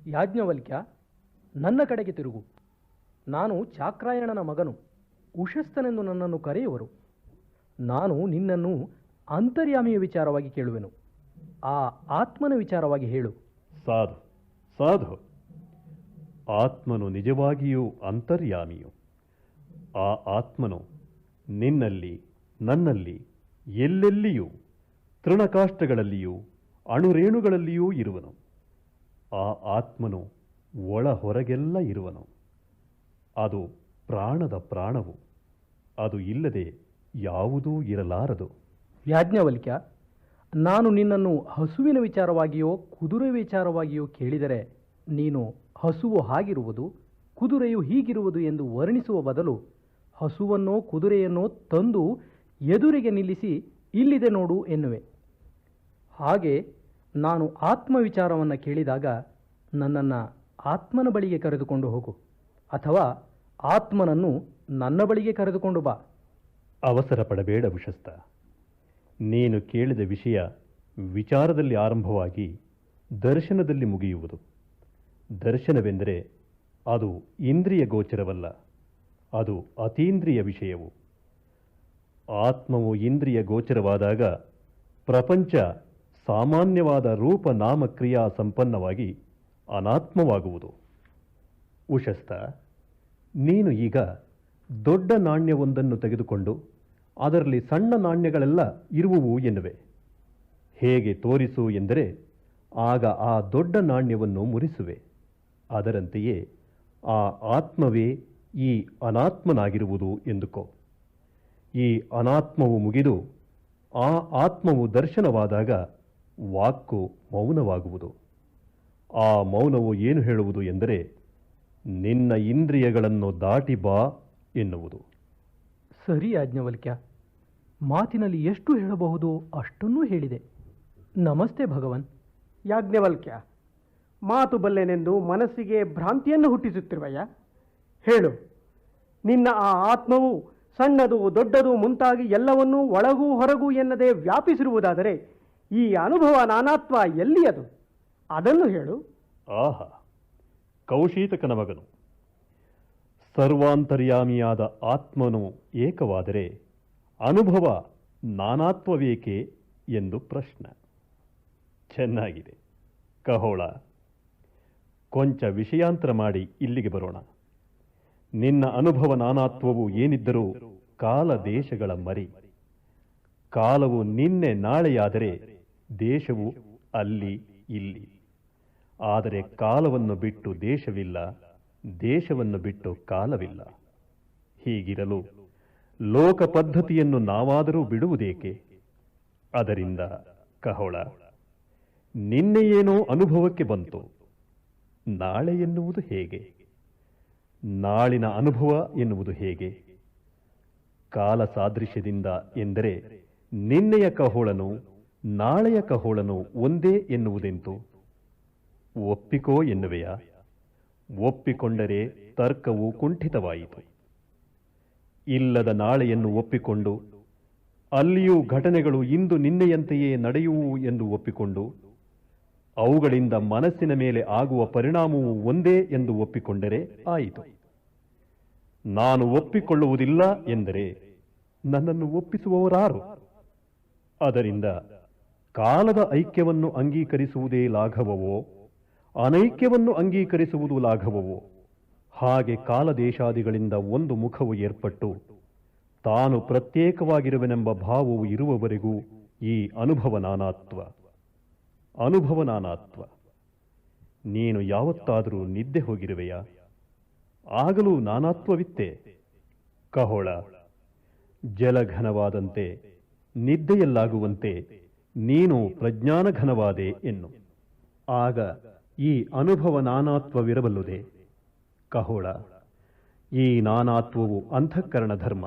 ಯಾಜ್ಞವಲ್ಕ್ಯ, ನನ್ನ ಕಡೆಗೆ ತಿರುಗು. ನಾನು ಚಾಕ್ರಾಯಣನ ಮಗನು, ಉಷಸ್ಥನೆಂದು ನನ್ನನ್ನು ಕರೆಯುವರು. ನಾನು ನಿನ್ನನ್ನು ಅಂತರ್ಯಾಮಿಯ ವಿಚಾರವಾಗಿ ಕೇಳುವೆನು. ಆ ಆತ್ಮನ ವಿಚಾರವಾಗಿ ಹೇಳು. ಸಾಧು ಸಾಧು. ಆತ್ಮನು ನಿಜವಾಗಿಯೂ ಅಂತರ್ಯಾಮಿಯು. ಆ ಆತ್ಮನು ನಿನ್ನಲ್ಲಿ, ನನ್ನಲ್ಲಿ, ಎಲ್ಲೆಲ್ಲಿಯೂ, ತೃಣಕಾಷ್ಟಗಳಲ್ಲಿಯೂ, ಅಣುರೇಣುಗಳಲ್ಲಿಯೂ ಇರುವನು. ಆ ಆತ್ಮನು ಒಳ ಹೊರಗೆಲ್ಲ ಇರುವನು. ಅದು ಪ್ರಾಣದ ಪ್ರಾಣವು. ಅದು ಇಲ್ಲದೆ ಯಾವುದೂ ಇರಲಾರದು. ಯಾಜ್ಞವಲ್ಕ್ಯ, ನಾನು ನಿನ್ನನ್ನು ಹಸುವಿನ ವಿಚಾರವಾಗಿಯೋ ಕುದುರೆ ವಿಚಾರವಾಗಿಯೋ ಕೇಳಿದರೆ ನೀನು ಹಸುವು ಹಾಗಿರುವುದು, ಕುದುರೆಯು ಹೀಗಿರುವುದು ಎಂದು ವರ್ಣಿಸುವ ಬದಲು ಹಸುವನ್ನೋ ಕುದುರೆಯನ್ನೋ ತಂದು ಎದುರಿಗೆ ನಿಲ್ಲಿಸಿ ಇಲ್ಲಿದೆ ನೋಡು ಎನ್ನುವೆ. ಹಾಗೆ ನಾನು ಆತ್ಮ ವಿಚಾರವನ್ನು ಕೇಳಿದಾಗ ನನ್ನನ್ನು ಆತ್ಮನ ಬಳಿಗೆ ಕರೆದುಕೊಂಡು ಹೋಗು, ಅಥವಾ ಆತ್ಮನನ್ನು ನನ್ನ ಬಳಿಗೆ ಕರೆದುಕೊಂಡು ಬಾ. ಅವಸರ ಪಡಬೇಡ ಉಷಸ್ಥ. ನೀನು ಕೇಳಿದ ವಿಷಯ ವಿಚಾರದಲ್ಲಿ ಆರಂಭವಾಗಿ ದರ್ಶನದಲ್ಲಿ ಮುಗಿಯುವುದು. ದರ್ಶನವೆಂದರೆ ಅದು ಇಂದ್ರಿಯ ಗೋಚರವಲ್ಲ, ಅದು ಅತೀಂದ್ರಿಯ ವಿಷಯವು. ಆತ್ಮವು ಇಂದ್ರಿಯ ಗೋಚರವಾದಾಗ ಪ್ರಪಂಚ ಸಾಮಾನ್ಯವಾದ ರೂಪ ನಾಮ ಕ್ರಿಯಾ ಸಂಪನ್ನವಾಗಿ ಅನಾತ್ಮವಾಗುವುದು. ಉಷಸ್ಥ, ನೀನು ಈಗ ದೊಡ್ಡ ನಾಣ್ಯವೊಂದನ್ನು ತೆಗೆದುಕೊಂಡು ಅದರಲ್ಲಿ ಸಣ್ಣ ನಾಣ್ಯಗಳೆಲ್ಲ ಇರುವುವು ಎನ್ನುವೆ. ಹೇಗೆ ತೋರಿಸು ಎಂದರೆ ಆಗ ಆ ದೊಡ್ಡ ನಾಣ್ಯವನ್ನು ಮುರಿಸುವೆ. ಅದರಂತೆಯೇ ಆ ಆತ್ಮವೇ ಈ ಅನಾತ್ಮನಾಗಿರುವುದು ಎಂದುಕೋ. ಈ ಅನಾತ್ಮವು ಮುಗಿದು ಆ ಆತ್ಮವು ದರ್ಶನವಾದಾಗ ವಾಕ್ಕು ಮೌನವಾಗುವುದು. ಆ ಮೌನವು ಏನು ಹೇಳುವುದು ಎಂದರೆ ನಿನ್ನ ಇಂದ್ರಿಯಗಳನ್ನು ದಾಟಿ ಬಾ ಎನ್ನುವುದು. ಸರಿ ಯಾಜ್ಞವಲ್ಕ್ಯ, ಮಾತಿನಲ್ಲಿ ಎಷ್ಟು ಹೇಳಬಹುದು ಅಷ್ಟನ್ನೂ ಹೇಳಿದೆ. ನಮಸ್ತೆ ಭಗವನ್. ಯಾಜ್ಞವಲ್ಕ್ಯ, ಮಾತು ಬಲ್ಲೆನೆಂದು ಮನಸ್ಸಿಗೆ ಭ್ರಾಂತಿಯನ್ನು ಹುಟ್ಟಿಸುತ್ತಿರುವಯ್ಯ. ಹೇಳು, ನಿನ್ನ ಆ ಆತ್ಮವು ಸಣ್ಣದು ದೊಡ್ಡದು ಮುಂತಾಗಿ ಎಲ್ಲವನ್ನೂ ಒಳಗೂ ಹೊರಗೂ ಎನ್ನದೇ ವ್ಯಾಪಿಸಿರುವುದಾದರೆ ಈ ಅನುಭವ ನಾನಾತ್ಮ ಎಲ್ಲಿಯದು? ಅದನ್ನು ಹೇಳು. ಆಹಾ, ಕೌಶೀತಕನ ಮಗನು. ಸರ್ವಾಂತರ್ಯಾಮಿಯಾದ ಆತ್ಮನು ಏಕವಾದರೆ ಅನುಭವ ನಾನಾತ್ಮವೇಕೆ ಎಂದು ಪ್ರಶ್ನೆ. ಚೆನ್ನಾಗಿದೆ ಕಹೋಳ. ಕೊಂಚ ವಿಷಯಾಂತರ ಮಾಡಿ ಇಲ್ಲಿಗೆ ಬರೋಣ. ನಿನ್ನ ಅನುಭವ ನಾನಾತ್ವವು ಏನಿದ್ದರೂ ಕಾಲ ದೇಶಗಳ ಮರಿ. ಕಾಲವು ನಿನ್ನೆ ನಾಳೆಯಾದರೆ ದೇಶವು ಅಲ್ಲಿ ಇಲ್ಲಿ. ಆದರೆ ಕಾಲವನ್ನು ಬಿಟ್ಟು ದೇಶವಿಲ್ಲ, ದೇಶವನ್ನು ಬಿಟ್ಟು ಕಾಲವಿಲ್ಲ. ಹೀಗಿರಲು ಲೋಕ ಪದ್ಧತಿಯನ್ನು ನಾವಾದರೂ ಬಿಡುವುದೇಕೆ? ಅದರಿಂದ ಕಹೋಳ, ನಿನ್ನೆಯೇನೋ ಅನುಭವಕ್ಕೆ ಬಂತು, ನಾಳೆ ಎನ್ನುವುದು ಹೇಗೆ? ನಾಳಿನ ಅನುಭವ ಎನ್ನುವುದು ಹೇಗೆ? ಕಾಲ ಸಾದೃಶ್ಯದಿಂದ ಎಂದರೆ ನಿನ್ನೆಯ ಕಹೋಳನು ನಾಳೆಯ ಕಹೋಳನು ಒಂದೇ ಎನ್ನುವುದೆಂತು? ಒಪ್ಪಿಕೋ ಎನ್ನುವೆಯಾ? ಒಪ್ಪಿಕೊಂಡರೆ ತರ್ಕವು ಕುಂಠಿತವಾಯಿತು. ಇಲ್ಲದ ನಾಳೆಯನ್ನು ಒಪ್ಪಿಕೊಂಡು ಅಲ್ಲಿಯೂ ಘಟನೆಗಳು ಇಂದು ನಿನ್ನೆಯಂತೆಯೇ ನಡೆಯುವು ಎಂದು ಒಪ್ಪಿಕೊಂಡು ಅವುಗಳಿಂದ ಮನಸ್ಸಿನ ಮೇಲೆ ಆಗುವ ಪರಿಣಾಮವು ಒಂದೇ ಎಂದು ಒಪ್ಪಿಕೊಂಡರೆ ಆಯಿತು. ನಾನು ಒಪ್ಪಿಕೊಳ್ಳುವುದಿಲ್ಲ ಎಂದರೆ ನನ್ನನ್ನು ಒಪ್ಪಿಸುವವರಾರು? ಅದರಿಂದ ಕಾಲದ ಐಕ್ಯವನ್ನು ಅಂಗೀಕರಿಸುವುದೇ ಲಾಘವವೋ, ಅನೈಕ್ಯವನ್ನು ಅಂಗೀಕರಿಸುವುದು ಲಾಘವವೋ? ಹಾಗೆ ಕಾಲದೇಶಾದಿಗಳಿಂದ ಒಂದು ಮುಖವು ಏರ್ಪಟ್ಟು ತಾನು ಪ್ರತ್ಯೇಕವಾಗಿರುವೆನೆಂಬ ಭಾವವು ಇರುವವರೆಗೂ ಈ ಅನುಭವ ನಾನಾತ್ವ. ಅನುಭವ ನಾನಾತ್ವ. ನೀನು ಯಾವತ್ತಾದರೂ ನಿದ್ದೆ ಹೋಗಿರುವೆಯಾ? ಆಗಲೂ ನಾನಾತ್ವವಿತ್ತೆ. ಕಹೋಳ, ಜಲಘನವಾದಂತೆ ನಿದ್ದೆಯಲ್ಲಾಗುವಂತೆ ನೀನು ಪ್ರಜ್ಞಾನಘನವಾದೆ ಎನ್ನು. ಆಗ ಈ ಅನುಭವ ನಾನಾತ್ವವಿರಬಲ್ಲುದೆ. ಕಹೋಳ, ಈ ನಾನಾತ್ವವು ಅಂತಃಕರಣ ಧರ್ಮ.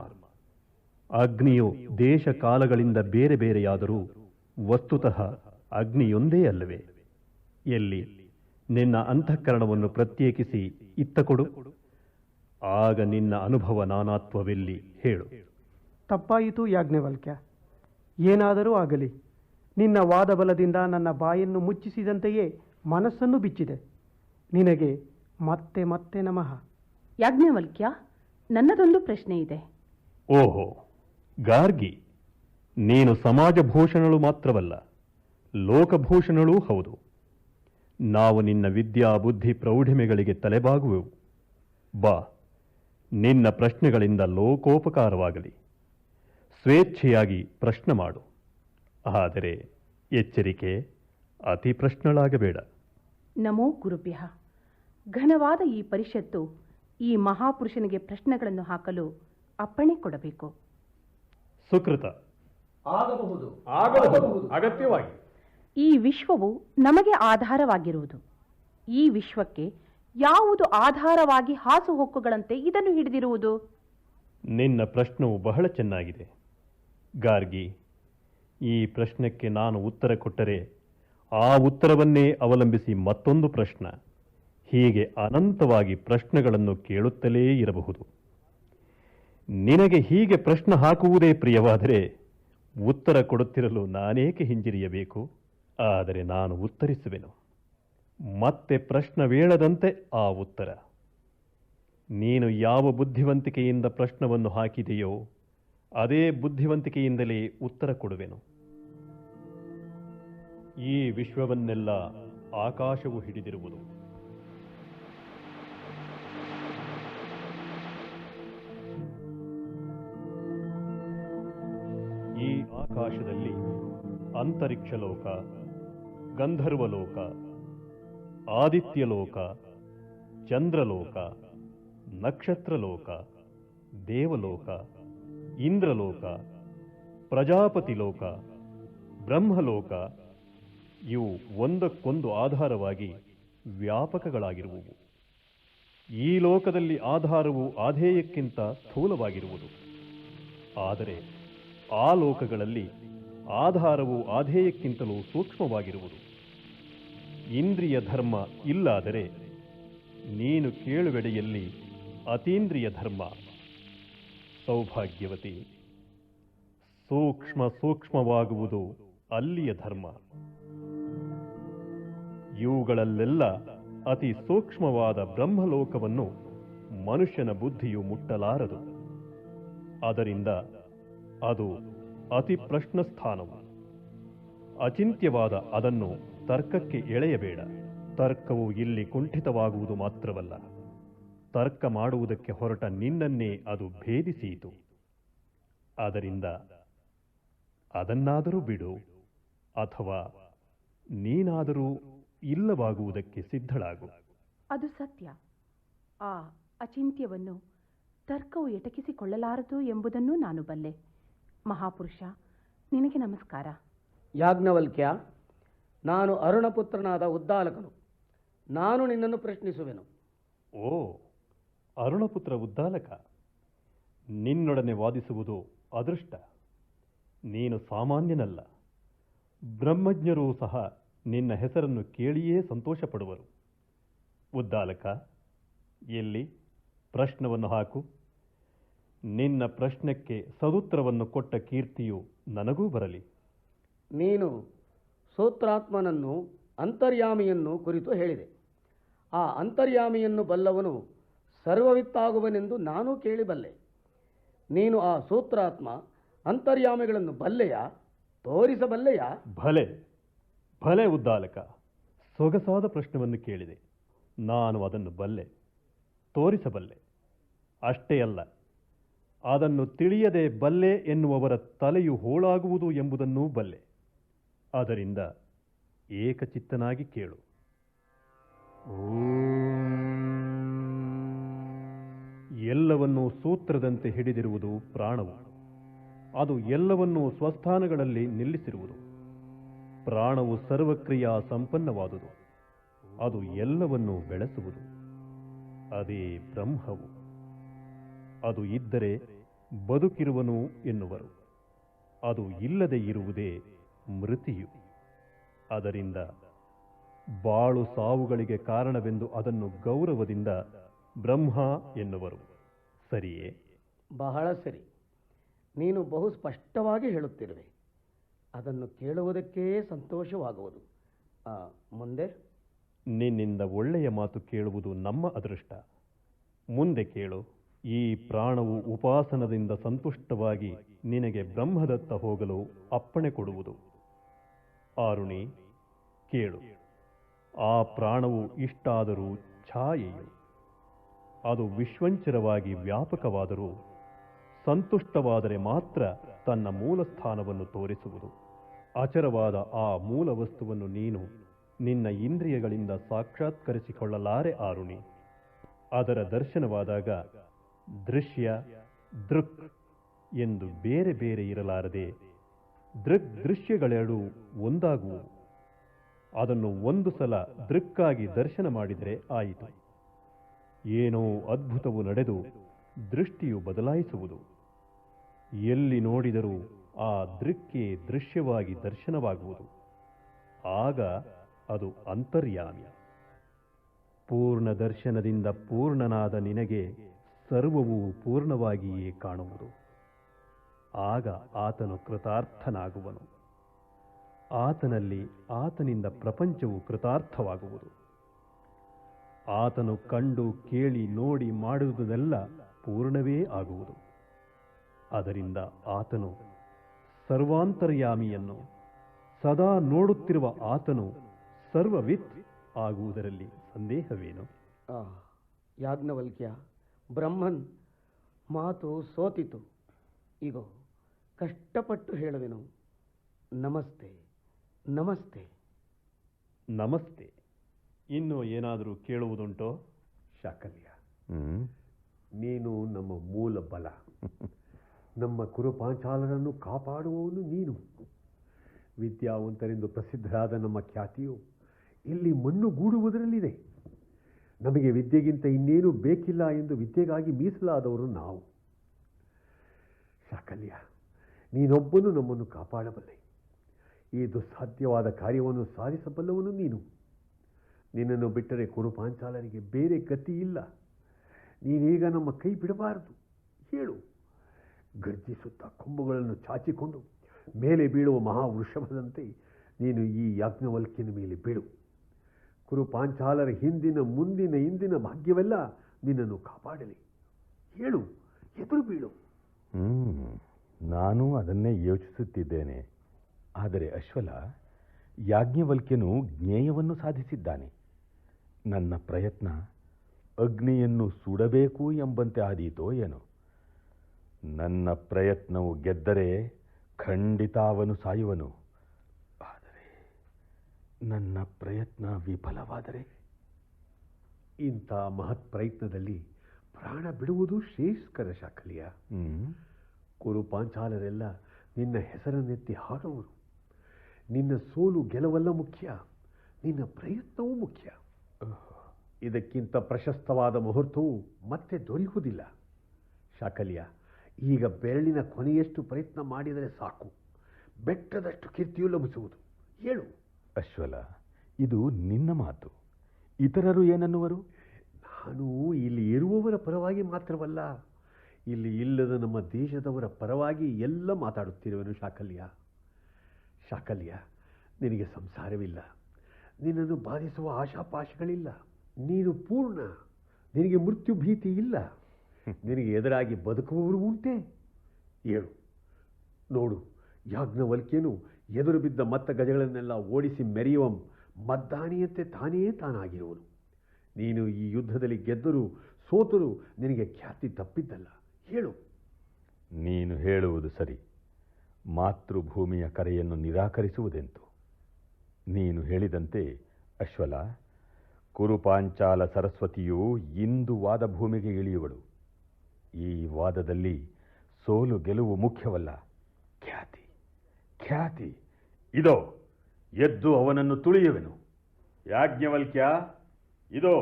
ಅಗ್ನಿಯು ದೇಶ ಕಾಲಗಳಿಂದ ಬೇರೆ ಬೇರೆಯಾದರೂ ವಸ್ತುತಃ ಅಗ್ನಿಯೊಂದೇ ಅಲ್ಲವೇ? ಎಲ್ಲಿ ನಿನ್ನ ಅಂತಃಕರಣವನ್ನು ಪ್ರತ್ಯೇಕಿಸಿ ಇತ್ತ ಕೊಡು. ಆಗ ನಿನ್ನ ಅನುಭವ ನಾನಾತ್ವವೆಲ್ಲಿ ಹೇಳು. ತಪ್ಪಾಯಿತು ಯಾಜ್ಞವಲ್ಕ್ಯ. ಏನಾದರೂ ಆಗಲಿ, ನಿನ್ನ ವಾದಬಲದಿಂದ ನನ್ನ ಬಾಯನ್ನು ಮುಚ್ಚಿಸಿದಂತೆಯೇ ಮನಸ್ಸನ್ನು ಬಿಚ್ಚಿದೆ. ನಿನಗೆ ಮತ್ತೆ ಮತ್ತೆ ನಮಃ. ಯಾಜ್ಞವಲ್ಕ್ಯ, ನನ್ನದೊಂದು ಪ್ರಶ್ನೆ ಇದೆ. ಓಹೋ, ಗಾರ್ಗಿ, ನೀನು ಸಮಾಜಭೂಷಣಳು ಮಾತ್ರವಲ್ಲ, ಲೋಕಭೂಷಣಳೂ ಹೌದು. ನಾವು ನಿನ್ನ ವಿದ್ಯಾ ಬುದ್ಧಿ ಪ್ರೌಢಿಮೆಗಳಿಗೆ ತಲೆಬಾಗುವೆವು. ಬಾ, ನಿನ್ನ ಪ್ರಶ್ನೆಗಳಿಂದ ಲೋಕೋಪಕಾರವಾಗಲಿ. ಸ್ವೇಚ್ಛೆಯಾಗಿ ಪ್ರಶ್ನೆ ಮಾಡು. ಆದರೆ ಎಚ್ಚರಿಕೆ, ಅತಿ ಪ್ರಶ್ನಳಾಗಬೇಡ. ನಮೋ ಗುರುಭ್ಯಃ. ಘನವಾದ ಈ ಪರಿಷತ್ತು ಈ ಮಹಾಪುರುಷನಿಗೆ ಪ್ರಶ್ನೆಗಳನ್ನು ಹಾಕಲು ಅಪ್ಪಣೆ ಕೊಡಬೇಕು. ಸುಕೃತ. ಆಗಬಹುದು. ಅಗತ್ಯವಾಗಿ. ಈ ವಿಶ್ವವು ನಮಗೆ ಆಧಾರವಾಗಿರುವುದು. ಈ ವಿಶ್ವಕ್ಕೆ ಯಾವುದು ಆಧಾರವಾಗಿ ಹಾಸುಹೊಕ್ಕುಗಳಂತೆ ಇದನ್ನು ಹಿಡಿದಿರುವುದು? ನಿನ್ನ ಪ್ರಶ್ನವು ಬಹಳ ಚೆನ್ನಾಗಿದೆ ಗಾರ್ಗಿ. ಈ ಪ್ರಶ್ನೆಗೆ ನಾನು ಉತ್ತರ ಕೊಟ್ಟರೆ ಆ ಉತ್ತರವನ್ನೇ ಅವಲಂಬಿಸಿ ಮತ್ತೊಂದು ಪ್ರಶ್ನೆ, ಹೀಗೆ ಅನಂತವಾಗಿ ಪ್ರಶ್ನೆಗಳನ್ನು ಕೇಳುತ್ತಲೇ ಇರಬಹುದು. ನಿನಗೆ ಹೀಗೆ ಪ್ರಶ್ನೆ ಹಾಕುವುದೇ ಪ್ರಿಯವಾದರೆ ಉತ್ತರ ಕೊಡುತ್ತಿರಲು ನಾನೇಕೆ ಹಿಂಜರಿಯಬೇಕು? ಆದರೆ ನಾನು ಉತ್ತರಿಸುವೆನು. ಮತ್ತೆ ಪ್ರಶ್ನವೇಳದಂತೆ ಆ ಉತ್ತರ. ನೀನು ಯಾವ ಬುದ್ಧಿವಂತಿಕೆಯಿಂದ ಪ್ರಶ್ನವನ್ನು ಹಾಕಿದೆಯೋ ಅದೇ ಬುದ್ಧಿವಂತಿಕೆಯಿಂದಲೇ ಉತ್ತರ ಕೊಡುವೆನು. ಈ ವಿಶ್ವವನ್ನೆಲ್ಲ ಆಕಾಶವು ಹಿಡಿದಿರುವುದು. ಈ ಆಕಾಶದಲ್ಲಿ ಅಂತರಿಕ್ಷ ಲೋಕ, ಗಂಧರ್ವಲೋಕ, ಆದಿತ್ಯಲೋಕ, ಚಂದ್ರಲೋಕ, ನಕ್ಷತ್ರಲೋಕ, ದೇವಲೋಕ, ಇಂದ್ರಲೋಕ, ಪ್ರಜಾಪತಿಲೋಕ, ಬ್ರಹ್ಮಲೋಕ ಇವು ಒಂದಕ್ಕೊಂದು ಆಧಾರವಾಗಿ ವ್ಯಾಪಕಗಳಾಗಿರುವುವು. ಈ ಲೋಕದಲ್ಲಿ ಆಧಾರವು ಆಧೇಯಕ್ಕಿಂತ ಸ್ಥೂಲವಾಗಿರುವುದು. ಆದರೆ ಆ ಲೋಕಗಳಲ್ಲಿ ಆಧಾರವು ಆಧೇಯಕ್ಕಿಂತಲೂ ಸೂಕ್ಷ್ಮವಾಗಿರುವುದು. ಇಂದ್ರಿಯ ಧರ್ಮ ಇಲ್ಲಾದರೆ ನೀನು ಕೇಳುವೆಡೆಯಲ್ಲಿ ಅತೀಂದ್ರಿಯ ಧರ್ಮ. ಸೌಭಾಗ್ಯವತಿ, ಸೂಕ್ಷ್ಮವಾಗುವುದು ಅಲ್ಲಿಯ ಧರ್ಮ. ಇವುಗಳಲ್ಲೆಲ್ಲ ಅತಿ ಸೂಕ್ಷ್ಮವಾದ ಬ್ರಹ್ಮಲೋಕವನ್ನು ಮನುಷ್ಯನ ಬುದ್ಧಿಯು ಮುಟ್ಟಲಾರದು. ಅದರಿಂದ ಅದು ಅತಿ ಪ್ರಶ್ನಸ್ಥಾನವು. ಅಚಿಂತ್ಯವಾದ ಅದನ್ನು ತರ್ಕಕ್ಕೆ ಎಳೆಯಬೇಡ. ತರ್ಕವು ಇಲ್ಲಿ ಕುಂಠಿತವಾಗುವುದು ಮಾತ್ರವಲ್ಲ, ತರ್ಕ ಮಾಡುವುದಕ್ಕೆ ಹೊರಟ ನಿನ್ನನ್ನೇ ಅದು ಭೇದಿಸಿಯಿತು. ಅದರಿಂದ ಅದನ್ನಾದರೂ ಬಿಡು, ಅಥವಾ ನೀನಾದರೂ ಇಲ್ಲವಾಗುವುದಕ್ಕೆ ಸಿದ್ಧಳಾಗು. ಅದು ಸತ್ಯ. ಆ ಅಚಿಂತ್ಯವನ್ನು ತರ್ಕವು ಎಟಕಿಸಿಕೊಳ್ಳಲಾರದು ಎಂಬುದನ್ನು ನಾನು ಬಲ್ಲೆ. ಮಹಾಪುರುಷ, ನಿನಗೆ ನಮಸ್ಕಾರ. ಯಾಜ್ಞವಲ್ಕ್ಯ, ನಾನು ಅರುಣಪುತ್ರನಾದ ಉದ್ದಾಲಕನು. ನಾನು ನಿನ್ನನ್ನು ಪ್ರಶ್ನಿಸುವೆನು. ಓ, ಅರುಣಪುತ್ರ ಉದ್ದಾಲಕ, ನಿನ್ನೊಡನೆ ವಾದಿಸುವುದು ಅದೃಷ್ಟ. ನೀನು ಸಾಮಾನ್ಯನಲ್ಲ. ಬ್ರಹ್ಮಜ್ಞರೂ ಸಹ ನಿನ್ನ ಹೆಸರನ್ನು ಕೇಳಿಯೇ ಸಂತೋಷ ಪಡುವರು. ಉದ್ದಾಲಕ, ಎಲ್ಲಿ ಪ್ರಶ್ನವನ್ನು ಹಾಕು. ನಿನ್ನ ಪ್ರಶ್ನೆಗೆ ಸದುತ್ತರವನ್ನು ಕೊಟ್ಟ ಕೀರ್ತಿಯು ನನಗೂ ಬರಲಿ. ನೀನು ಸೂತ್ರಾತ್ಮನನ್ನು, ಅಂತರ್ಯಾಮಿಯನ್ನು ಕುರಿತು ಹೇಳಿದೆ. ಆ ಅಂತರ್ಯಾಮಿಯನ್ನು ಬಲ್ಲವನು ಸರ್ವವಿತ್ತಾಗುವನೆಂದು ನಾನೂ ಕೇಳಿಬಲ್ಲೆ. ನೀನು ಆ ಸೂತ್ರಾತ್ಮ ಅಂತರ್ಯಾಮಿಗಳನ್ನು ಬಲ್ಲೆಯಾ, ತೋರಿಸಬಲ್ಲೆಯಾ? ಭಲೆ ಭಲೆ ಉದ್ದಾಲಕ, ಸೊಗಸಾದ ಪ್ರಶ್ನವನ್ನು ಕೇಳಿದೆ. ನಾನು ಅದನ್ನು ಬಲ್ಲೆ, ತೋರಿಸಬಲ್ಲೆ. ಅಷ್ಟೇ ಅಲ್ಲ, ಅದನ್ನು ತಿಳಿಯದೆ ಬಲ್ಲೆ ಎನ್ನುವವರ ತಲೆಯು ಹೋಳಾಗುವುದು ಎಂಬುದನ್ನೂ ಬಲ್ಲೆ. ಅದರಿಂದ ಏಕಚಿತ್ತನಾಗಿ ಕೇಳು. ಎಲ್ಲವನ್ನೂ ಸೂತ್ರದಂತೆ ಹಿಡಿದಿರುವುದು ಪ್ರಾಣವು. ಅದು ಎಲ್ಲವನ್ನೂ ಸ್ವಸ್ಥಾನಗಳಲ್ಲಿ ನಿಲ್ಲಿಸಿರುವುದು. ಪ್ರಾಣವು ಸರ್ವಕ್ರಿಯಾ ಸಂಪನ್ನವಾದುದು. ಅದು ಎಲ್ಲವನ್ನೂ ಬೆಳೆಸುವುದು. ಅದೇ ಬ್ರಹ್ಮವು. ಅದು ಇದ್ದರೆ ಬದುಕಿರುವನು ಎನ್ನುವರು. ಅದು ಇಲ್ಲದೆ ಇರುವುದೇ ಮೃತಿಯು. ಅದರಿಂದ ಬಾಳು ಸಾವುಗಳಿಗೆ ಕಾರಣವೆಂದು ಅದನ್ನು ಗೌರವದಿಂದ ಬ್ರಹ್ಮ ಎನ್ನುವರು. ಸರಿಯೇ? ಬಹಳ ಸರಿ. ನೀನು ಬಹು ಸ್ಪಷ್ಟವಾಗಿ ಹೇಳುತ್ತಿರುವೆ. ಅದನ್ನು ಕೇಳುವುದಕ್ಕೇ ಸಂತೋಷವಾಗುವುದು. ಮುಂದೆ ನಿನ್ನಿಂದ ಒಳ್ಳೆಯ ಮಾತು ಕೇಳುವುದು ನಮ್ಮ ಅದೃಷ್ಟ. ಮುಂದೆ ಕೇಳು. ಈ ಪ್ರಾಣವು ಉಪಾಸನದಿಂದ ಸಂತುಷ್ಟವಾಗಿ ನಿನಗೆ ಬ್ರಹ್ಮದತ್ತ ಹೋಗಲು ಅಪ್ಪಣೆ ಕೊಡುವುದು. ಆರುಣಿ, ಕೇಳು. ಆ ಪ್ರಾಣವು ಇಷ್ಟಾದರೂ ಛಾಯೆಯು. ಅದು ವಿಶ್ವಂಚರವಾಗಿ ವ್ಯಾಪಕವಾದರೂ ಸಂತುಷ್ಟವಾದರೆ ಮಾತ್ರ ತನ್ನ ಮೂಲ ಸ್ಥಾನವನ್ನು ತೋರಿಸುವುದು. ಅಚರವಾದ ಆ ಮೂಲ ವಸ್ತುವನ್ನು ನೀನು ನಿನ್ನ ಇಂದ್ರಿಯಗಳಿಂದ ಸಾಕ್ಷಾತ್ಕರಿಸಿಕೊಳ್ಳಲಾರೆ ಆರುಣಿ. ಅದರ ದರ್ಶನವಾದಾಗ ದೃಶ್ಯ, ದೃಕ್ ಎಂದು ಬೇರೆ ಬೇರೆ ಇರಲಾರದೆ ದೃಶ್ಯಗಳೆರಡೂ ಒಂದಾಗುವು. ಅದನ್ನು ಒಂದು ಸಲ ದೃಕ್ಕಾಗಿ ದರ್ಶನ ಮಾಡಿದರೆ ಆಯಿತು. ಏನೋ ಅದ್ಭುತವು ನಡೆದು ದೃಷ್ಟಿಯು ಬದಲಾಯಿಸುವುದು. ಎಲ್ಲಿ ನೋಡಿದರೂ ಆ ದೃಕ್ಕೆ ದೃಶ್ಯವಾಗಿ ದರ್ಶನವಾಗುವುದು. ಆಗ ಅದು ಅಂತರ್ಯಾಮಿ. ಪೂರ್ಣ ದರ್ಶನದಿಂದ ಪೂರ್ಣನಾದ ನಿನಗೆ ಸರ್ವವೂ ಪೂರ್ಣವಾಗಿಯೇ ಕಾಣುವುದು. ಆಗ ಆತನು ಕೃತಾರ್ಥನಾಗುವನು. ಆತನಲ್ಲಿ ಆತನಿಂದ ಪ್ರಪಂಚವು ಕೃತಾರ್ಥವಾಗುವುದು. ಆತನು ಕಂಡು ಕೇಳಿ ನೋಡಿ ಮಾಡುವುದೆಲ್ಲ ಪೂರ್ಣವೇ ಆಗುವುದು. ಅದರಿಂದ ಆತನು ಸರ್ವಾಂತರ್ಯಾಮಿಯನ್ನು ಸದಾ ನೋಡುತ್ತಿರುವ ಆತನು ಸರ್ವವಿತ್ ಆಗುವುದರಲ್ಲಿ ಸಂದೇಹವೇನು? ಯಾಜ್ಞವಲ್ಕ್ಯ, ಬ್ರಹ್ಮನ್ ಮಾತು ಸೋತಿತು. ಈಗ ಕಷ್ಟಪಟ್ಟು ಹೇಳುವೆನು. ನಮಸ್ತೆ, ನಮಸ್ತೆ. ನಮಸ್ತೆ. ಇನ್ನು ಏನಾದರೂ ಕೇಳುವುದುಂಟೋ? ಶಾಕಲ್ಯ, ನೀನು ನಮ್ಮ ಮೂಲ ಬಲ. ನಮ್ಮ ಕುರುಪಾಂಚಾಲರನ್ನು ಕಾಪಾಡುವವನು ನೀನು. ವಿದ್ಯಾವಂತರೆಂದು ಪ್ರಸಿದ್ಧರಾದ ನಮ್ಮ ಖ್ಯಾತಿಯು ಇಲ್ಲಿ ಮಣ್ಣುಗೂಡುವುದರಲ್ಲಿದೆ. ನಮಗೆ ವಿದ್ಯೆಗಿಂತ ಇನ್ನೇನು ಬೇಕಿಲ್ಲ ಎಂದು ವಿದ್ಯೆಗಾಗಿ ಮೀಸಲಾದವರು ನಾವು. ಶಾಕಲ್ಯ, ನೀನೊಬ್ಬನು ನಮ್ಮನ್ನು ಕಾಪಾಡಬಲ್ಲೆ. ಈ ದುಸ್ಸಾಧ್ಯವಾದ ಕಾರ್ಯವನ್ನು ಸಾಧಿಸಬಲ್ಲವನು ನೀನು. ನಿನ್ನನ್ನು ಬಿಟ್ಟರೆ ಕುರುಪಾಂಚಾಲರಿಗೆ ಬೇರೆ ಗತಿ ಇಲ್ಲ. ನೀನೀಗ ನಮ್ಮ ಕೈ ಬಿಡಬಾರದು. ಹೇಳು. ಗರ್ಜಿಸುತ್ತಾ ಕೊಂಬುಗಳನ್ನು ಚಾಚಿಕೊಂಡು ಮೇಲೆ ಬೀಳುವ ಮಹಾವೃಷಭದಂತೆ ನೀನು ಈ ಯಾಜ್ಞವಲ್ಕ್ಯನ ಮೇಲೆ ಬೀಳು. ಕುರುಪಾಂಚಾಲರ ಹಿಂದಿನ ಮುಂದಿನ ಇಂದಿನ ಭಾಗ್ಯವೆಲ್ಲ ನಿನ್ನನ್ನು ಕಾಪಾಡಲಿ. ಹೇಳು, ಎದುರು ಬೀಳು. ನಾನು ಅದನ್ನೇ ಯೋಚಿಸುತ್ತಿದ್ದೇನೆ. ಆದರೆ ಅಶ್ವಲ, ಯಾಜ್ಞವಲ್ಕ್ಯನು ಜ್ಞೇಯವನ್ನು ಸಾಧಿಸಿದ್ದಾನೆ. ನನ್ನ ಪ್ರಯತ್ನ ಅಗ್ನಿಯನ್ನು ಸುಡಬೇಕು ಎಂಬಂತೆ ಆದೀತೋ ಏನೋ. ನನ್ನ ಪ್ರಯತ್ನವು ಗೆದ್ದರೆ ಖಂಡಿತ ಅವನು ಸಾಯುವನು. ಆದರೆ ನನ್ನ ಪ್ರಯತ್ನ ವಿಫಲವಾದರೆ? ಇಂಥ ಮಹತ್ ಪ್ರಯತ್ನದಲ್ಲಿ ಪ್ರಾಣ ಬಿಡುವುದು ಶ್ರೇಷ್ಠಕರ ಶಾಕಲ್ಯ. ಕುರುಪಾಂಚಾಲರೆಲ್ಲ ನಿನ್ನ ಹೆಸರನ್ನೆತ್ತಿ ಹಾಡುವರು. ನಿನ್ನ ಸೋಲು ಗೆಲುವಲ್ಲ ಮುಖ್ಯ, ನಿನ್ನ ಪ್ರಯತ್ನವೂ ಮುಖ್ಯ. ಇದಕ್ಕಿಂತ ಪ್ರಶಸ್ತವಾದ ಮುಹೂರ್ತವು ಮತ್ತೆ ದೊರೆಯುವುದಿಲ್ಲ. ಶಾಕಲ್ಯ, ಈಗ ಬೆರಳಿನ ಕೊನೆಯಷ್ಟು ಪ್ರಯತ್ನ ಮಾಡಿದರೆ ಸಾಕು, ಬೆಟ್ಟದಷ್ಟು ಕೀರ್ತಿಯು ಲಭಿಸುವುದು. ಹೇಳು. ಅಶ್ವಲ, ಇದು ನಿನ್ನ ಮಾತು. ಇತರರು ಏನನ್ನುವರು? ನಾನು ಇಲ್ಲಿ ಇರುವವರ ಪರವಾಗಿ ಮಾತ್ರವಲ್ಲ, ಇಲ್ಲಿ ಇಲ್ಲದ ನಮ್ಮ ದೇಶದವರ ಪರವಾಗಿ ಎಲ್ಲ ಮಾತಾಡುತ್ತಿರುವೆನು. ಶಾಕಲ್ಯ, ಶಾಕಲ್ಯ, ನಿನಗೆ ಸಂಸಾರವಿಲ್ಲ, ನಿನ್ನನ್ನು ಬಾಧಿಸುವ ಆಶಾಪಾಶಗಳಿಲ್ಲ. ನೀನು ಪೂರ್ಣ, ನಿನಗೆ ಮೃತ್ಯು ಭೀತಿ ಇಲ್ಲ. ನಿನಗೆ ಎದುರಾಗಿ ಬದುಕುವವರು ಉಂಟೆ? ಹೇಳು. ನೋಡು, ಯಾಜ್ಞವಲ್ಕ್ಯನು ಎದುರು ಬಿದ್ದ ಮತ್ತ ಗಜಗಳನ್ನೆಲ್ಲ ಓಡಿಸಿ ಮೆರೆಯುವ ಮದ್ದಾನಿಯಂತೆ ತಾನೇ ತಾನಾಗಿರುವನು. ನೀನು ಈ ಯುದ್ಧದಲ್ಲಿ ಗೆದ್ದರೂ ಸೋತರೂ ನಿನಗೆ ಖ್ಯಾತಿ ತಪ್ಪಿದ್ದಲ್ಲ. ಹೇಳು. ನೀನು ಹೇಳುವುದು ಸರಿ. ಮಾತೃಭೂಮಿಯ ಕರೆಯನ್ನು ನಿರಾಕರಿಸುವುದೆಂತು? ನೀನು ಹೇಳಿದಂತೆ ಅಶ್ವಲ, ಕುರುಪಾಂಚಾಲ ಸರಸ್ವತಿಯು ಇಂದು ವಾದ ಭೂಮಿಗೆ ಇಳಿಯುವಳು. ಈ ವಾದದಲ್ಲಿ ಸೋಲು ಗೆಲುವು ಮುಖ್ಯವಲ್ಲ, ಖ್ಯಾತಿ. ಖ್ಯಾತಿ ಇದೋ, ಎದ್ದು ಅವನನ್ನು ತುಳಿಯುವೆನು. ಯಾಜ್ಞವಲ್ಕ್ಯ, ಇದೋ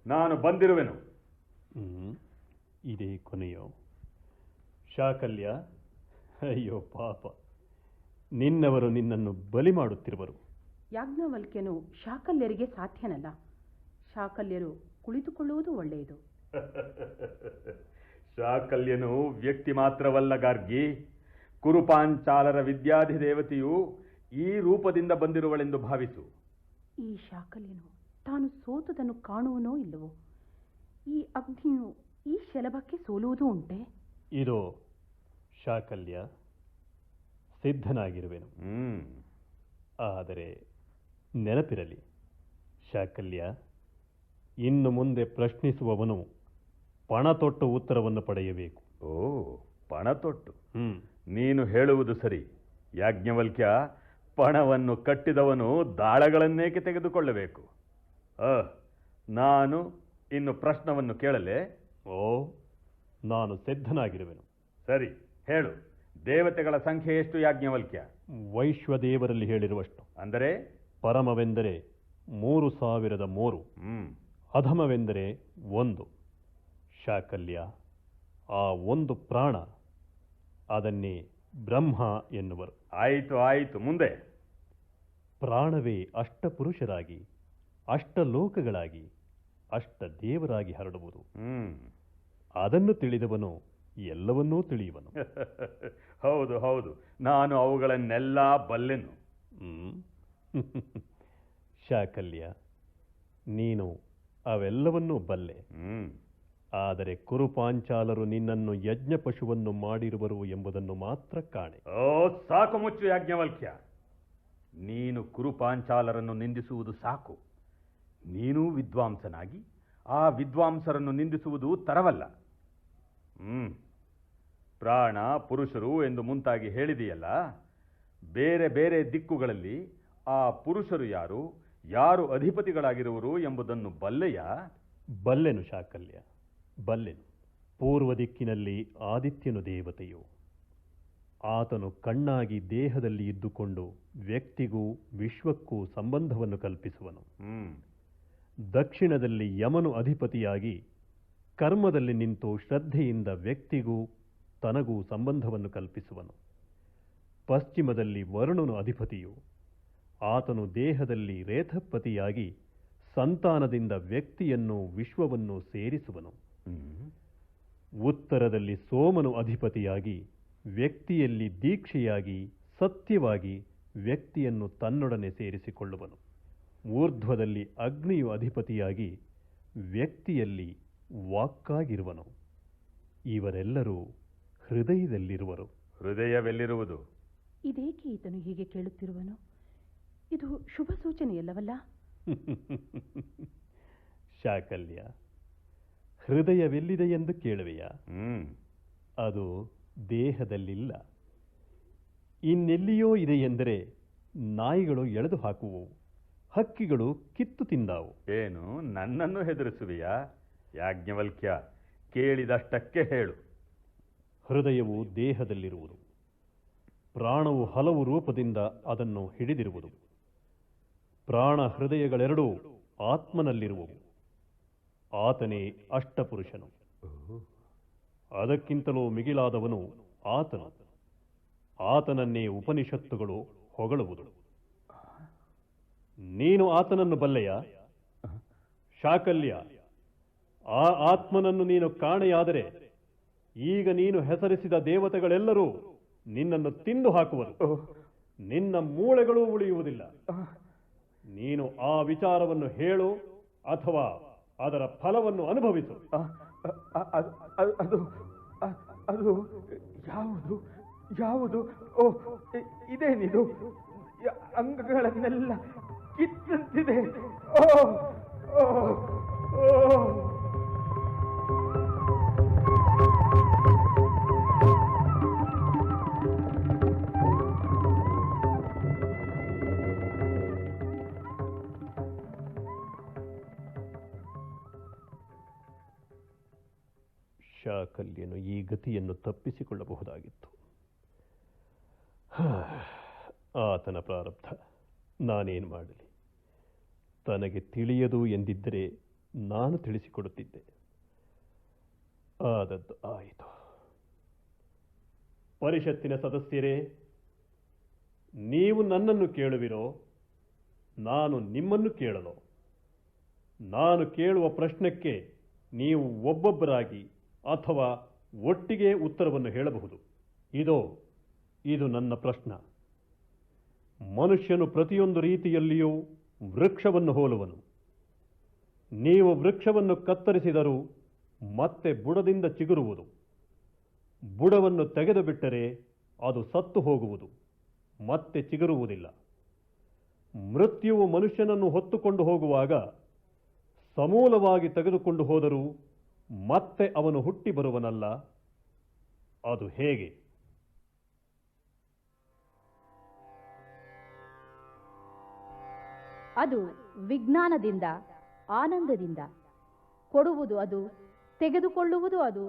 ನಾನು ಬಂದಿರುವೆನು. ಇದೇ ಕೊನೆಯೋ? ಶಾಕಲ್ಯ, ಅಯ್ಯೋ ಪಾಪ, ನಿನ್ನವರು ನಿನ್ನನ್ನು ಬಲಿ ಮಾಡುತ್ತಿರುವರು. ಯಾಜ್ಞವಲ್ಕ್ಯನು ಶಾಕಲ್ಯರಿಗೆ ಸಾಧ್ಯನಲ್ಲ. ಶಾಕಲ್ಯರು ಕುಳಿತುಕೊಳ್ಳುವುದು ಒಳ್ಳೆಯದು. ಶಾಕಲ್ಯನು ವ್ಯಕ್ತಿ ಮಾತ್ರವಲ್ಲ ಗಾರ್ಗಿ, ಕುರುಪಾಂಚಾಲರ ವಿದ್ಯಾಧಿದೇವತೆಯು ಈ ರೂಪದಿಂದ ಬಂದಿರುವಳೆಂದು ಭಾವಿಸು. ಈ ಶಾಕಲ್ಯನು ತಾನು ಸೋತುದನ್ನು ಕಾಣುವನೋ ಇಲ್ಲವೋ? ಈ ಅಗ್ನಿಯು ಈ ಶಲಭಕ್ಕೆ ಸೋಲುವುದೂ ಉಂಟೆ? ಇದು ಶಾಕಲ್ಯ, ಸಿದ್ಧನಾಗಿರುವೆನು. ಆದರೆ ನೆನಪಿರಲಿ ಶಾಕಲ್ಯ, ಇನ್ನು ಮುಂದೆ ಪ್ರಶ್ನಿಸುವವನು ಪಣ ತೊಟ್ಟು ಉತ್ತರವನ್ನು ಪಡೆಯಬೇಕು. ಓ, ಪಣ ತೊಟ್ಟು? ನೀನು ಹೇಳುವುದು ಸರಿ ಯಾಜ್ಞವಲ್ಕ್ಯ. ಪಣವನ್ನು ಕಟ್ಟಿದವನು ದಾಳಗಳನ್ನೇಕೆ ತೆಗೆದುಕೊಳ್ಳಬೇಕು? ನಾನು ಇನ್ನು ಪ್ರಶ್ನವನ್ನು ಕೇಳಲೆ? ಓ, ನಾನು ಸಿದ್ಧನಾಗಿರುವೆನು. ಸರಿ, ಹೇಳು. ದೇವತೆಗಳ ಸಂಖ್ಯೆ ಎಷ್ಟು ಯಾಜ್ಞವಲ್ಕ್ಯ? ವೈಶ್ವದೇವರಲ್ಲಿ ಹೇಳಿರುವಷ್ಟು. ಅಂದರೆ ಪರಮವೆಂದರೆ 3003, ಅಧಮವೆಂದರೆ 1. ಶಾಕಲ್ಯ, ಆ ಒಂದು ಪ್ರಾಣ, ಅದನ್ನೇ ಬ್ರಹ್ಮ ಎನ್ನುವರು. ಆಯಿತು ಆಯಿತು, ಮುಂದೆ. ಪ್ರಾಣವೇ ಅಷ್ಟಪುರುಷರಾಗಿ, ಅಷ್ಟಲೋಕಗಳಾಗಿ, ಅಷ್ಟ ದೇವರಾಗಿ ಹರಡುವುದು. ಅದನ್ನು ತಿಳಿದವನು ಎಲ್ಲವನ್ನೂ ತಿಳಿಯುವನು. ಹೌದು ಹೌದು, ನಾನು ಅವುಗಳನ್ನೆಲ್ಲ ಬಲ್ಲೆನು. ಶಾಕಲ್ಯ, ನೀನು ಅವೆಲ್ಲವನ್ನೂ ಬಲ್ಲೆ. ಆದರೆ ಕುರುಪಾಂಚಾಲರು ನಿನ್ನನ್ನು ಯಜ್ಞ ಪಶುವನ್ನು ಮಾಡಿರುವರು ಎಂಬುದನ್ನು ಮಾತ್ರ ಕಾಣೆ. ಓ, ಸಾಕು ಮುಚ್ಚು ಯಾಜ್ಞವಲ್ಕ್ಯ. ನೀನು ಕುರುಪಾಂಚಾಲರನ್ನು ನಿಂದಿಸುವುದು ಸಾಕು. ನೀನೂ ವಿದ್ವಾಂಸನಾಗಿ ಆ ವಿದ್ವಾಂಸರನ್ನು ನಿಂದಿಸುವುದು ತರವಲ್ಲ. ಪ್ರಾಣ, ಪುರುಷರು ಎಂದು ಮುಂತಾಗಿ ಹೇಳಿದೆಯಲ್ಲ, ಬೇರೆ ಬೇರೆ ದಿಕ್ಕುಗಳಲ್ಲಿ ಆ ಪುರುಷರು ಯಾರು, ಯಾರು ಅಧಿಪತಿಗಳಾಗಿರುವರು ಎಂಬುದನ್ನು ಬಲ್ಲೆಯ? ಬಲ್ಲೆನು ಶಾಕಲ್ಯ, ಬಲ್ಲೆನು. ಪೂರ್ವ ದಿಕ್ಕಿನಲ್ಲಿ ಆದಿತ್ಯನು ದೇವತೆಯು. ಆತನು ಕಣ್ಣಾಗಿ ದೇಹದಲ್ಲಿ ಇದ್ದುಕೊಂಡು ವ್ಯಕ್ತಿಗೂ ವಿಶ್ವಕ್ಕೂ ಸಂಬಂಧವನ್ನು ಕಲ್ಪಿಸುವನು. ದಕ್ಷಿಣದಲ್ಲಿ ಯಮನು ಅಧಿಪತಿಯಾಗಿ ಕರ್ಮದಲ್ಲಿ ನಿಂತು ಶ್ರದ್ಧೆಯಿಂದ ವ್ಯಕ್ತಿಗೂ ತನಗೂ ಸಂಬಂಧವನ್ನು ಕಲ್ಪಿಸುವನು. ಪಶ್ಚಿಮದಲ್ಲಿ ವರುಣನು ಅಧಿಪತಿಯು. ಆತನು ದೇಹದಲ್ಲಿ ರೇಥಪತಿಯಾಗಿ ಸಂತಾನದಿಂದ ವ್ಯಕ್ತಿಯನ್ನು ವಿಶ್ವವನ್ನು ಸೇರಿಸುವನು. ಉತ್ತರದಲ್ಲಿ ಸೋಮನು ಅಧಿಪತಿಯಾಗಿ ವ್ಯಕ್ತಿಯಲ್ಲಿ ದೀಕ್ಷೆಯಾಗಿ ಸತ್ಯವಾಗಿ ವ್ಯಕ್ತಿಯನ್ನು ತನ್ನೊಡನೆ ಸೇರಿಸಿಕೊಳ್ಳುವನು. ಊರ್ಧ್ವದಲ್ಲಿ ಅಗ್ನಿಯು ಅಧಿಪತಿಯಾಗಿ ವ್ಯಕ್ತಿಯಲ್ಲಿ ವಾಕ್ಕಾಗಿರುವನು. ಇವರೆಲ್ಲರೂ ಹೃದಯದಲ್ಲಿರುವರು. ಹೃದಯವೆಲ್ಲಿರುವುದು? ಇದೇಕೆ ಈತನು ಹೀಗೆ ಕೇಳುತ್ತಿರುವನು? ಇದು ಶುಭ ಸೂಚನೆಯಲ್ಲವಲ್ಲ? ಶಾಕಲ್ಯ, ಹೃದಯವೆಲ್ಲಿದೆ ಎಂದು ಕೇಳುವೆಯಾ? ಅದು ದೇಹದಲ್ಲಿಲ್ಲ. ಇನ್ನೆಲ್ಲಿಯೋ ಇದೆ ಎಂದರೆ ನಾಯಿಗಳು ಎಳೆದು ಹಾಕುವು, ಹಕ್ಕಿಗಳು ಕಿತ್ತು ತಿಂದಾವು. ಏನು ನನ್ನನ್ನು ಹೆದರಿಸುವೆಯಾ ಯಾಜ್ಞವಲ್ಕ್ಯ? ಕೇಳಿದಷ್ಟಕ್ಕೆ ಹೇಳು. ಹೃದಯವು ದೇಹದಲ್ಲಿರುವುದು. ಪ್ರಾಣವು ಹಲವು ರೂಪದಿಂದ ಅದನ್ನು ಹಿಡಿದಿರುವುದು. ಪ್ರಾಣ ಹೃದಯಗಳೆರಡೂ ಆತ್ಮನಲ್ಲಿರುವವು. ಆತನೇ ಅಷ್ಟಪುರುಷನು. ಅದಕ್ಕಿಂತಲೂ ಮಿಗಿಲಾದವನು ಆತನು. ಆತನನ್ನೇ ಉಪನಿಷತ್ತುಗಳು ಹೊಗಳುವುದು. ನೀನು ಆತನನ್ನು ಬಲ್ಲೆಯ ಶಾಕಲ್ಯ? ಆ ಆತ್ಮನನ್ನು ನೀನು ಕಾಣೆಯಾದರೆ ಈಗ ನೀನು ಹೆಸರಿಸಿದ ದೇವತೆಗಳೆಲ್ಲರೂ ನಿನ್ನನ್ನು ತಿಂದು ಹಾಕುವರು. ನಿನ್ನ ಮೂಳೆಗಳೂ ಉಳಿಯುವುದಿಲ್ಲ. ನೀನು ಆ ವಿಚಾರವನ್ನು ಹೇಳು ಅಥವಾ ಅದರ ಫಲವನ್ನು ಅನುಭವಿಸು. ಅದು ಅದು ಯಾವುದು ಯಾವುದು? ಓ, ಇದೇನಿದು? ಅಂಗಗಳನ್ನೆಲ್ಲ ಕಿತ್ತಂತಿದೆ. ಓ ಓ ಓ ಶಾಕಲ್ಯನು ಈ ಗತಿಯನ್ನು ತಪ್ಪಿಸಿಕೊಳ್ಳಬಹುದಾಗಿತ್ತು. ಆತನ ಪ್ರಾರಬ್ಧ. ನಾನೇನು ಮಾಡಲಿ? ತನಗೆ ತಿಳಿಯದು ಎಂದಿದ್ದರೆ ನಾನು ತಿಳಿಸಿಕೊಡುತ್ತಿದ್ದೆ. ಆದದ್ದು ಆಯಿತು. ಪರಿಷತ್ತಿನ ಸದಸ್ಯರೇ, ನೀವು ನನ್ನನ್ನು ಕೇಳುವಿರೋ ನಾನು ನಿಮ್ಮನ್ನು ಕೇಳಲು? ನಾನು ಕೇಳುವ ಪ್ರಶ್ನೆಗೆ ನೀವು ಒಬ್ಬೊಬ್ಬರಾಗಿ ಅಥವಾ ಒಟ್ಟಿಗೆ ಉತ್ತರವನ್ನು ಹೇಳಬಹುದು. ಇದು ನನ್ನ ಪ್ರಶ್ನ. ಮನುಷ್ಯನು ಪ್ರತಿಯೊಂದು ರೀತಿಯಲ್ಲಿಯೂ ವೃಕ್ಷವನ್ನು ಹೋಲುವನು. ನೀವು ವೃಕ್ಷವನ್ನು ಕತ್ತರಿಸಿದರೂ ಮತ್ತೆ ಬುಡದಿಂದ ಚಿಗುರುವುದು. ಬುಡವನ್ನು ತೆಗೆದು ಬಿಟ್ಟರೆ ಅದು ಸತ್ತು ಹೋಗುವುದು, ಮತ್ತೆ ಚಿಗುರುವುದಿಲ್ಲ. ಮೃತ್ಯುವು ಮನುಷ್ಯನನ್ನು ಹೊತ್ತುಕೊಂಡು ಹೋಗುವಾಗ ಸಮೂಲವಾಗಿ ತೆಗೆದುಕೊಂಡು ಹೋದರೂ ಮತ್ತೆ ಅವನು ಹುಟ್ಟಿ ಬರುವನಲ್ಲ. ಅದು ಹೇಗೆ? ಅದು ವಿಜ್ಞಾನದಿಂದ, ಆನಂದದಿಂದ. ಕೊಡುವುದು ಅದು, ತೆಗೆದುಕೊಳ್ಳುವುದು ಅದು,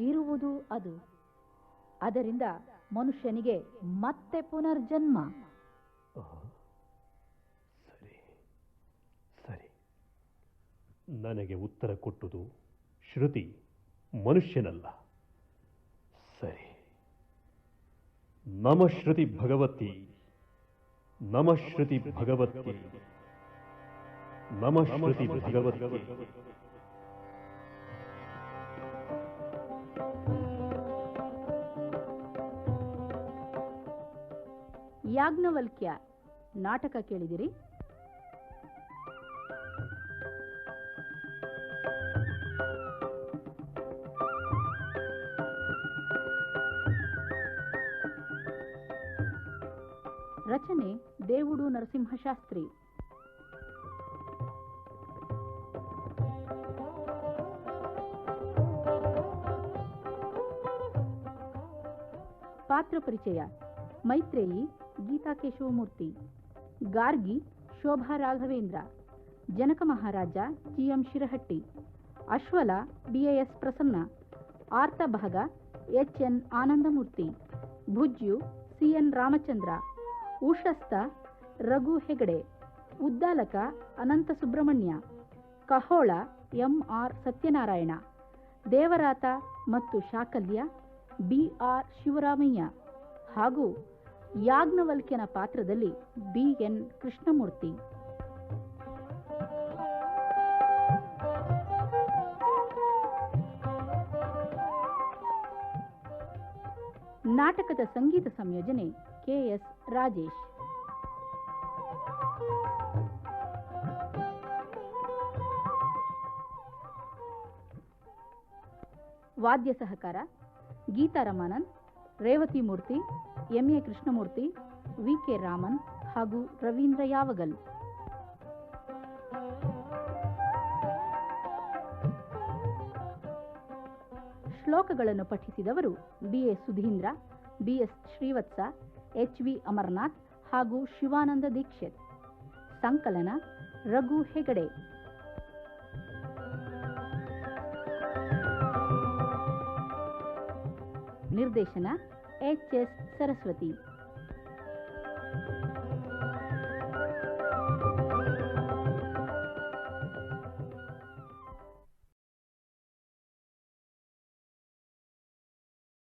ಇರುವುದು ಅದು. ಅದರಿಂದ ಮನುಷ್ಯನಿಗೆ ಮತ್ತೆ ಪುನರ್ಜನ್ಮ. ಸರಿ ಸರಿ, ನನಗೆ ಉತ್ತರ ಕೊಟ್ಟುದು ಶ್ರುತಿ, ಮನುಷ್ಯನಲ್ಲ. ಸರಿ. ನಮಃ ಶ್ರುತಿ ಭಗವತಿ, ನಮಃ ಶ್ರುತಿ ಭಗವತಿ, ನಮಃ ಶ್ರುತಿ ಭಗವತಿ. ಯಾಜ್ಞವಲ್ಕ್ಯ ನಾಟಕ ಕೇಳಿದಿರಿ? ರಚನೆ ದೇವುಡು ನರಸಿಂಹಶಾಸ್ತ್ರಿ. ಪಾತ್ರ ಪರಿಚಯ: ಮೈತ್ರೇಯಿ ಗೀತಾ ಕೇಶವಮೂರ್ತಿ, ಗಾರ್ಗಿ ಶೋಭಾ ರಾಘವೇಂದ್ರ, ಜನಕ ಮಹಾರಾಜ GM Shirahatti, ಅಶ್ವಲ BAS Prasanna, ಆರ್ತಭಾಗ HN Anandamurthy, ಭುಜ್ಯು CN Ramachandra, ಉಷಸ್ತ Raghu Hegde, Uddalaka ಅನಂತ ಸುಬ್ರಹ್ಮಣ್ಯ, ಕಹೋಳ MR ಸತ್ಯನಾರಾಯಣ, ದೇವರಾತ ಮತ್ತು ಶಾಕಲ್ಯ BR ಶಿವರಾಮಯ್ಯ ಹಾಗೂ ಯಾಜ್ಞವಲ್ಕ್ಯನ ಪಾತ್ರದಲ್ಲಿ BN ಕೃಷ್ಣಮೂರ್ತಿ. ನಾಟಕದ ಸಂಗೀತ ಸಂಯೋಜನೆ KS ರಾಜೇಶ್. ವಾದ್ಯ ಸಹಕಾರ: ಗೀತಾ ರಮಾನಂದ್, ರೇವತಿ ಮೂರ್ತಿ, MA ಕೃಷ್ಣಮೂರ್ತಿ, VK ರಾಮನ್ ಹಾಗೂ ರವೀಂದ್ರ ಯಾವಗಲ್. ಶ್ಲೋಕಗಳನ್ನು ಪಠಿಸಿದವರು BA Sudhindra, BS Srivatsa, HV Amarnath ಹಾಗೂ ಶಿವಾನಂದ ದೀಕ್ಷಿತ್. ಸಂಕಲನ ರಘು ಹೆಗಡೆ. ನಿರ್ದೇಶನ HS ಸರಸ್ವತಿ.